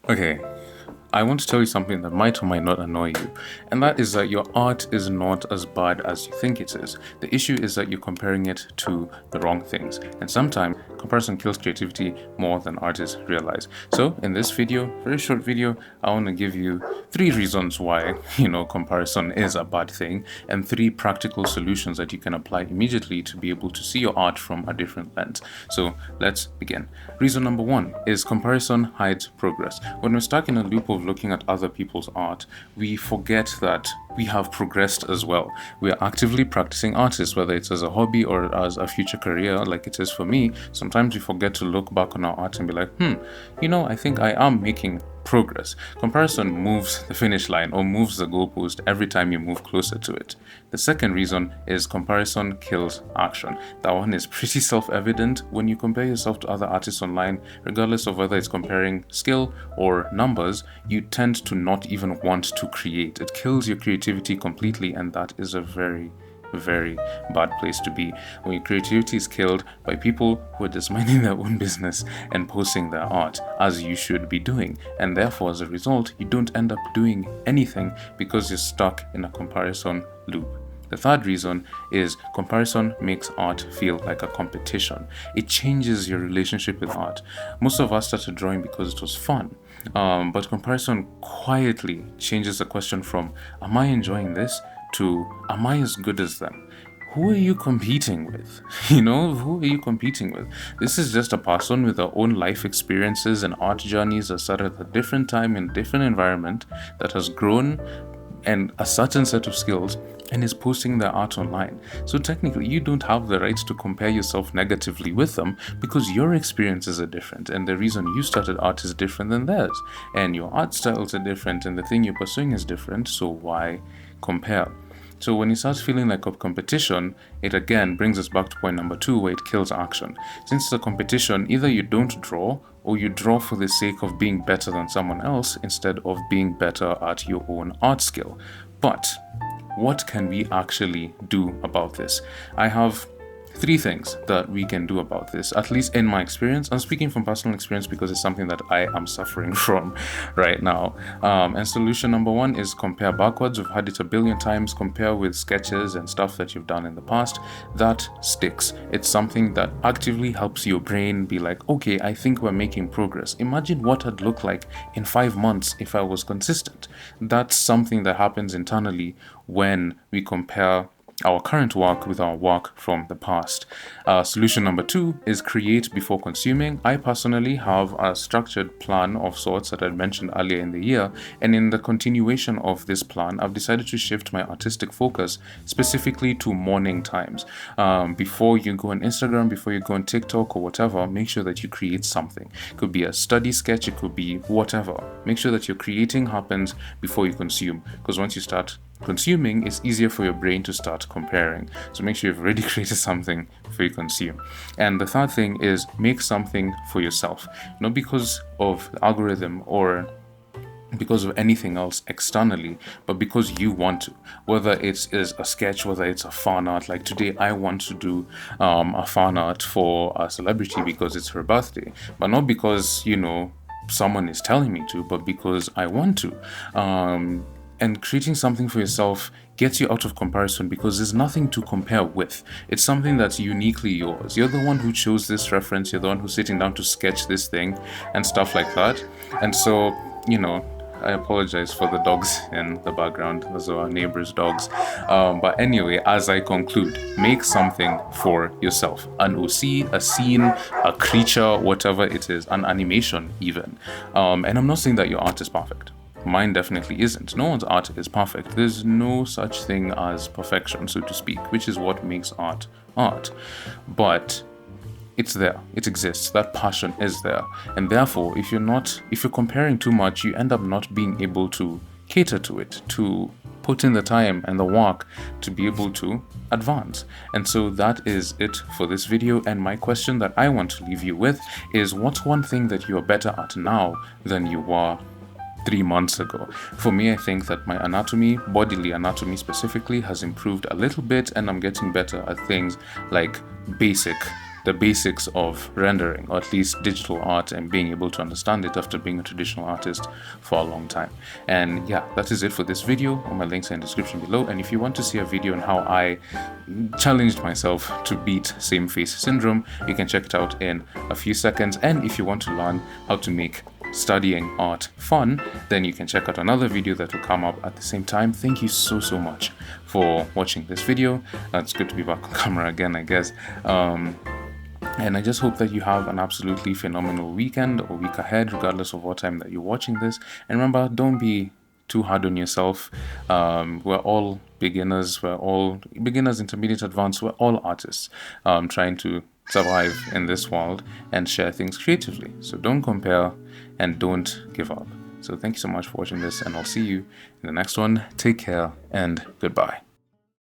Okay, I want to tell you something that might or might not annoy you, and that is that your art is not as bad as you think it is. The issue is that you're comparing it to the wrong things, and sometimes comparison kills creativity more than artists realize. So, in this video, very short video, I want to give you 3 reasons why, comparison is a bad thing, and 3 practical solutions that you can apply immediately to be able to see your art from a different lens. So, let's begin. Reason number 1 is comparison hides progress. When we're stuck in a loop of looking at other people's art, we forget that we have progressed as well. We are actively practicing artists, whether it's as a hobby or as a future career, like it is for me. Sometimes we forget to look back on our art and be like, I think I am making progress. Comparison moves the finish line or moves the goalpost every time you move closer to it. The second reason is comparison kills action. That one is pretty self-evident. When you compare yourself to other artists online, regardless of whether it's comparing skill or numbers, you tend to not even want to create. It kills your creativity completely, and that is a very bad place to be when your creativity is killed by people who are just minding their own business and posting their art, as you should be doing, and therefore as a result you don't end up doing anything because you're stuck in a comparison loop. The third reason is comparison makes art feel like a competition. It changes your relationship with art. Most of us started drawing because it was fun, but comparison quietly changes the question from am I enjoying this to am I as good as them? Who are you competing with? Who are you competing with? This is just a person with their own life experiences and art journeys that started at a different time in a different environment that has grown and a certain set of skills and is posting their art online. So technically you don't have the right to compare yourself negatively with them because your experiences are different and the reason you started art is different than theirs and your art styles are different and the thing you're pursuing is different, so why compare? So when it starts feeling like a competition, it again brings us back to point number 2 where it kills action. Since it's a competition, either you don't draw or you draw for the sake of being better than someone else instead of being better at your own art skill. But what can we actually do about this? I have 3 things that we can do about this, at least in my experience. I'm speaking from personal experience because it's something that I am suffering from right now. And solution number 1 is compare backwards. We've had it a billion times. Compare with sketches and stuff that you've done in the past. That sticks. It's something that actively helps your brain be like, okay, I think we're making progress. Imagine what I'd look like in 5 months if I was consistent. That's something that happens internally when we compare our current work with our work from the past. Solution number 2 is create before consuming. I personally have a structured plan of sorts that I mentioned earlier in the year, and in the continuation of this plan, I've decided to shift my artistic focus specifically to morning times. Before you go on Instagram, before you go on TikTok or whatever, make sure that you create something. It could be a study sketch, it could be whatever. Make sure that your creating happens before you consume, because once you start consuming, it's easier for your brain to start comparing. So make sure you've already created something before you consume. And the third thing is make something for yourself, not because of the algorithm or because of anything else externally, but because you want to. Whether it is a sketch, whether it's a fan art, like today I want to do a fan art for a celebrity because it's her birthday, but not because someone is telling me to, but because I want to. And creating something for yourself gets you out of comparison because there's nothing to compare with. It's something that's uniquely yours. You're the one who chose this reference, you're the one who's sitting down to sketch this thing and stuff like that. And so, I apologize for the dogs in the background. Those are our neighbors' dogs. But anyway, as I conclude, make something for yourself. An OC, a scene, a creature, whatever it is, an animation even. And I'm not saying that your art is perfect. Mine definitely isn't. No one's art is perfect. There's no such thing as perfection, so to speak, which is what makes art art. But it's there. It exists. That passion is there. And therefore, if you're comparing too much, you end up not being able to cater to it, to put in the time and the work to be able to advance. And so that is it for this video. And my question that I want to leave you with is, what's one thing that you're better at now than you were 3 months ago? For me, I think that my anatomy, bodily anatomy specifically, has improved a little bit, and I'm getting better at things like basic the basics of rendering, or at least digital art, and being able to understand it after being a traditional artist for a long time. And yeah, that is it for this video. All my links are in the description below, and if you want to see a video on how I challenged myself to beat same face syndrome, you can check it out in a few seconds. And if you want to learn how to make studying art fun, then you can check out another video that will come up at the same time. Thank you so much for watching this video. It's good to be back on camera again, I guess. And I just hope that you have an absolutely phenomenal weekend or week ahead, regardless of what time that you're watching this. And remember, don't be too hard on yourself. We're all beginners, intermediate, advanced, we're all artists trying to survive in this world and share things creatively. So don't compare and don't give up. So thank you so much for watching this, and I'll see you in the next one. Take care and goodbye.